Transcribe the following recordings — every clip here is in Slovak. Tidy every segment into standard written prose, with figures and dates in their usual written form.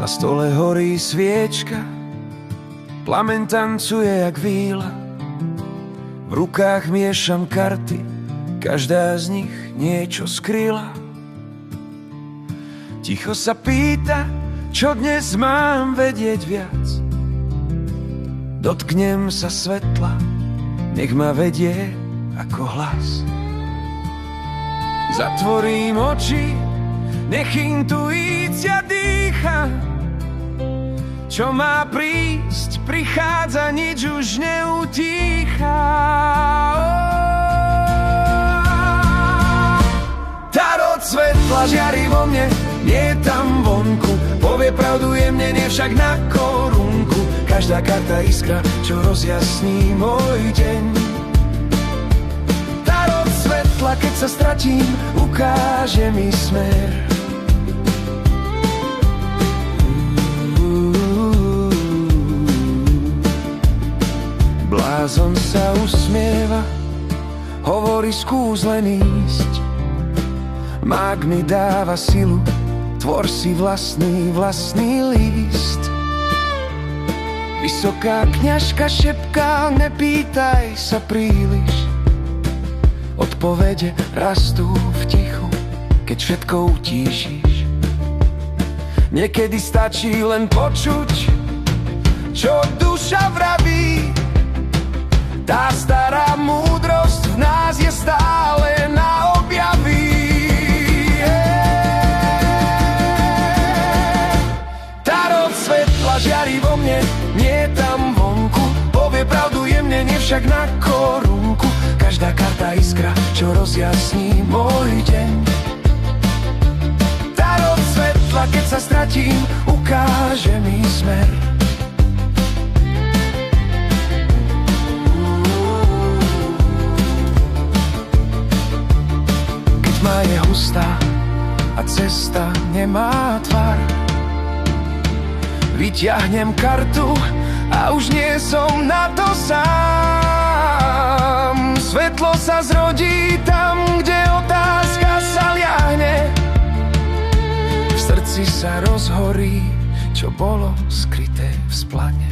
Na stole horí sviečka, plameň tancuje jak víla. V rukách miešam karty, každá z nich niečo skryla. Ticho sa pýta, čo dnes mám vedieť viac. Dotknem sa svetla, nech ma vedie ako hlas. Zatvorím oči, nech intuícia dýcha. Čo má prísť, prichádza, nič už neutícha. Tarot svetla žiari vo mne, nie tam vonku. Povie pravdu jemne, nie však na korunku. Každá karta iskra, čo rozjasní môj deň. Tarot svetla, keď sa stratím, ukáže mi smer. Blázon sa usmieva, hovorí skús len ísť. Mák mi dáva silu, tvor si vlastný list. Vysoká kňažka šepká, nepýtaj sa príliš. Odpovede rastú v tichu, keď všetko utíšiš. Niekedy stačí len počuť, čo duša vraví. Tá stará múdrosť v nás je stále na objavy. Tarot svetla žiari vo mne, nie tam vonku. Povie pravdu jemne, nie však na korunku. Každá karta iskra, čo rozjasní môj deň. Tarot svetla, keď sa stratím, ukáže mi smer. Tma je hustá a cesta nemá tvar. Vyťahnem kartu a už nie som na to sám. Svetlo sa zrodí tam, kde otázka sa liahne. V srdci sa rozhorí, čo bolo skryté v splane.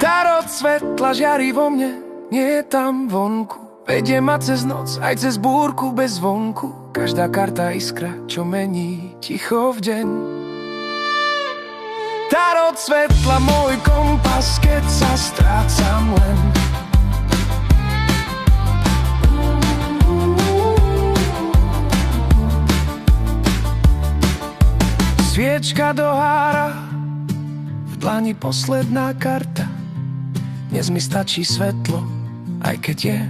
Tarot svetla žiari vo mne, nie tam vonku. Vedie ma cez noc, aj cez búrku bez zvonku. Každá karta iskra, čo mení ticho v deň. Tarot svetla, môj kompas, keď sa strácam len. Sviečka dohára, v dlani posledná karta. Dnes mi stačí svetlo, aj keď je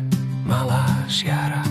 malá žiara.